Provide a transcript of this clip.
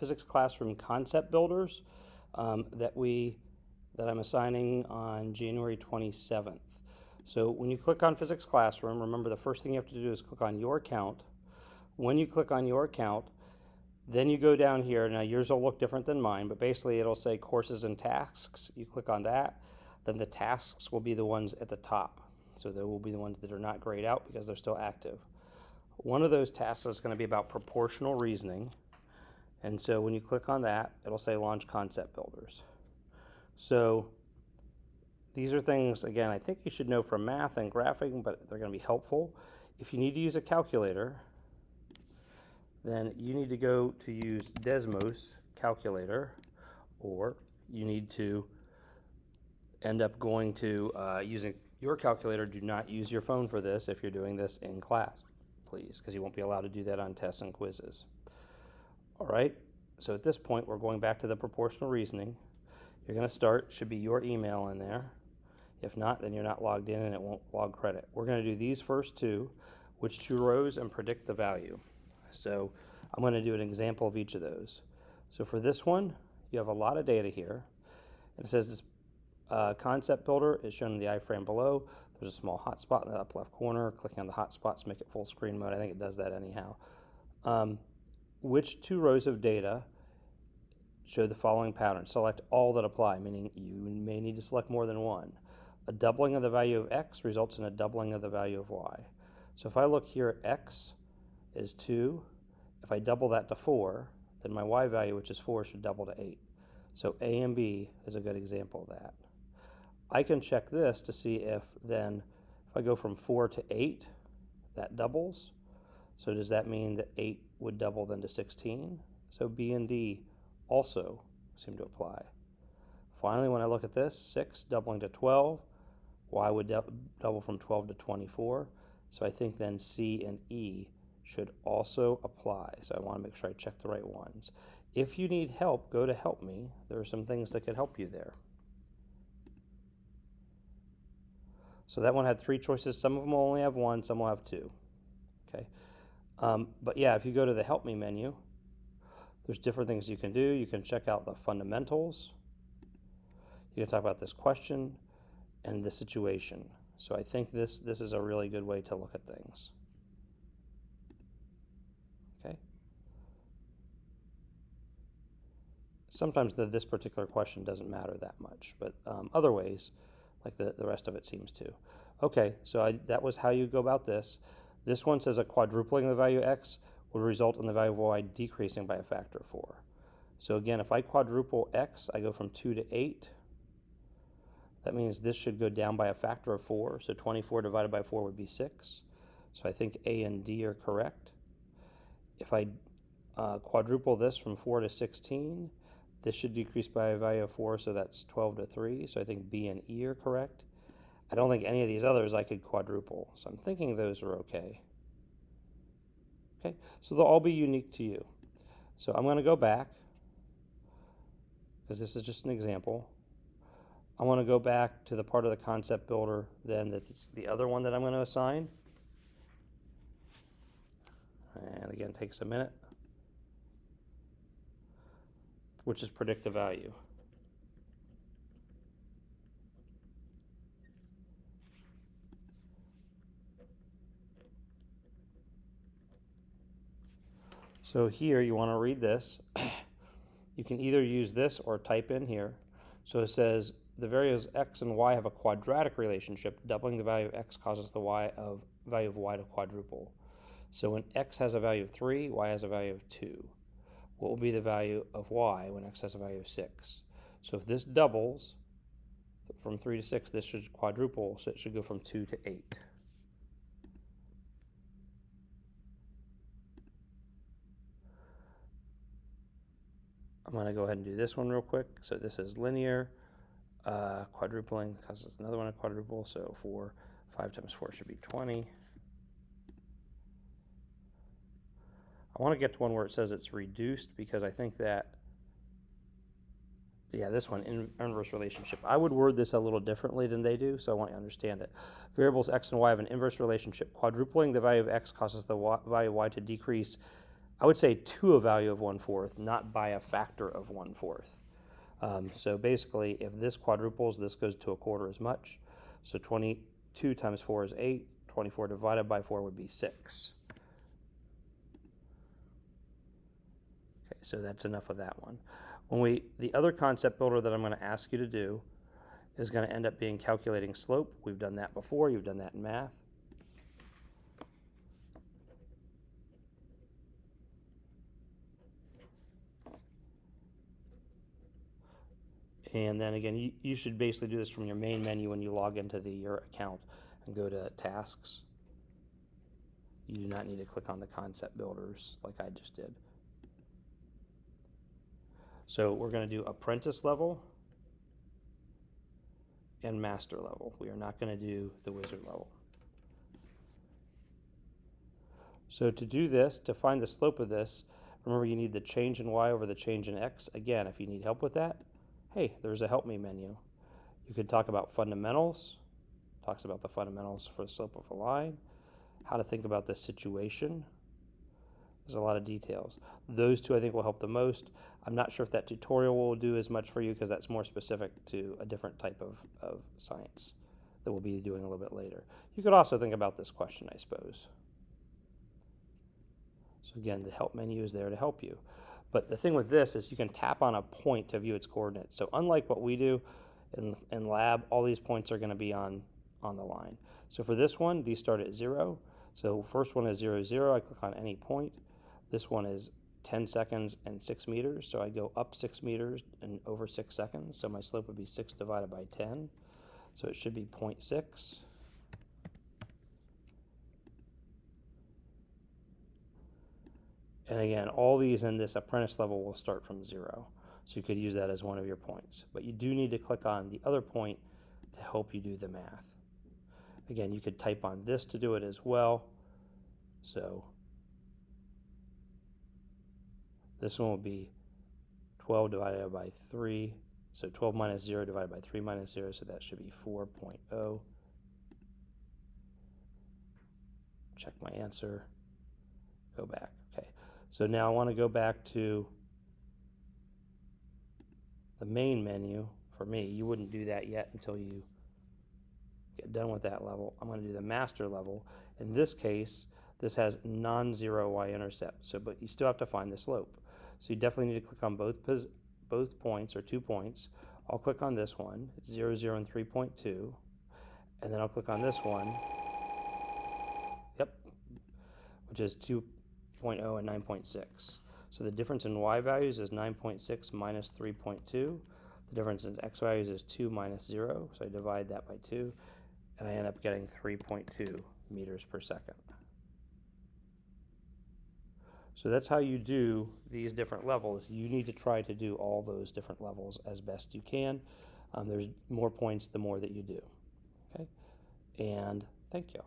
physics classroom concept builders that I'm assigning on January 27th. So when you click on physics classroom, remember the first thing you have to do is click on your account. When you click on your account, then you go down here. Now yours will look different than mine, but basically it'll say courses and tasks. You click on that, then the tasks will be the ones at the top. So they will be the ones that are not grayed out because they're still active. One of those tasks is going to be about proportional reasoning. And so when you click on that, it'll say launch concept builders. So these are things, again, I think you should know from math and graphing, but they're going to be helpful. If you need to use a calculator, then you need to go to use Desmos calculator, or you need to end up going to using your calculator. Do not use your phone for this if you're doing this in class, please, because you won't be allowed to do that on tests and quizzes. All right, so at this point, we're going back to the proportional reasoning. You're going to start, should be your email in there. If not, then you're not logged in and it won't log credit. We're going to do these first two, which two rows, and predict the value. So I'm going to do an example of each of those. So for this one, you have a lot of data here. And it says this concept builder is shown in the iframe below. There's a small hotspot in the up left corner. Clicking on the hotspots make it full screen mode. I think it does that anyhow. Which two rows of data show the following pattern? Select all that apply, meaning you may need to select more than one. A doubling of the value of x results in a doubling of the value of y. So if I look here, x is 2. If I double that to 4, then my y value, which is 4, should double to 8. So A and B is a good example of that. I can check this to see if I go from 4 to 8, that doubles. So does that mean that 8 would double then to 16? So B and D also seem to apply. Finally, when I look at this, 6 doubling to 12, y would double from 12 to 24. So I think then C and E should also apply. So I want to make sure I check the right ones. If you need help, go to Help Me. There are some things that could help you there. So that one had 3 choices. Some of them will only have 1, some will have 2. Okay. But yeah, if you go to the Help Me menu, there's different things you can do. You can check out the fundamentals. You can talk about this question and the situation. So I think this is a really good way to look at things. Okay. Sometimes this particular question doesn't matter that much, but other ways, like the rest of it seems to. Okay, so that was how you go about this. This one says a quadrupling of the value of x would result in the value of y decreasing by a factor of 4. So again, if I quadruple x, I go from 2 to 8. That means this should go down by a factor of 4. So 24 divided by 4 would be 6. So I think A and D are correct. If I quadruple this from 4 to 16, this should decrease by a value of 4, so that's 12 to 3. So I think B and E are correct. I don't think any of these others I could quadruple. So I'm thinking those are okay. Okay, so they'll all be unique to you. So I'm going to go back, because this is just an example. I want to go back to the part of the concept builder then that's the other one that I'm going to assign. And again, takes a minute, which is predict the value. So here you want to read this. You can either use this or type in here. So it says the variables x and y have a quadratic relationship. Doubling the value of x causes the value of y to quadruple. So when x has a value of 3, y has a value of 2. What will be the value of y when x has a value of 6? So if this doubles from 3 to 6, this should quadruple, so it should go from 2 to 8. I'm going to go ahead and do this one real quick. So this is linear. Quadrupling causes another one to quadruple. So 5 times 4 should be 20. I want to get to one where it says it's reduced, because I think that, yeah, this one, inverse relationship. I would word this a little differently than they do, so I want you to understand it. Variables x and y have an inverse relationship. Quadrupling the value of x causes the value of y to decrease. I would say to a value of 1/4, not by a factor of 1/4. So basically, if this quadruples, this goes to a quarter as much. So 22 times 4 is 8. 24 divided by 4 would be 6. Okay, so that's enough of that one. The other concept builder that I'm going to ask you to do is going to end up being calculating slope. We've done that before. You've done that in math. And then again, you should basically do this from your main menu when you log into your account and go to tasks. You do not need to click on the concept builders like I just did. So we're going to do apprentice level and master level. We are not going to do the wizard level. So to do this, to find the slope of this, remember you need the change in y over the change in x. Again, if you need help with that, hey, there's a help me menu. You could talk about fundamentals, talks about the fundamentals for the slope of a line, how to think about this situation. There's a lot of details. Those two I think will help the most. I'm not sure if that tutorial will do as much for you because that's more specific to a different type of science that we'll be doing a little bit later. You could also think about this question, I suppose. So again, the help menu is there to help you. But the thing with this is you can tap on a point to view its coordinates. So unlike what we do in lab, all these points are going to be on the line. So for this one, these start at 0. So first one is 0, 0. I click on any point. This one is 10 seconds and 6 meters. So I go up 6 meters and over 6 seconds. So my slope would be 6 divided by 10. So it should be 0.6. And again, all these in this apprentice level will start from 0. So you could use that as one of your points. But you do need to click on the other point to help you do the math. Again, you could type on this to do it as well. So this one will be 12 divided by 3. So 12 minus 0 divided by 3 minus 0, so that should be 4.0. Check my answer. Go back. Okay. So now I want to go back to the main menu. For me, you wouldn't do that yet until you get done with that level. I'm going to do the master level. In this case, this has non-zero y-intercept, but you still have to find the slope. So you definitely need to click on both points or 2 points. I'll click on this one, 0, 0, and 3.2, and then I'll click on this one, which is 2.0 and 9.6. So the difference in y values is 9.6 minus 3.2. The difference in x values is 2 minus 0, so I divide that by 2, and I end up getting 3.2 meters per second. So that's how you do these different levels. You need to try to do all those different levels as best you can. There's more points the more that you do. Okay, and thank you.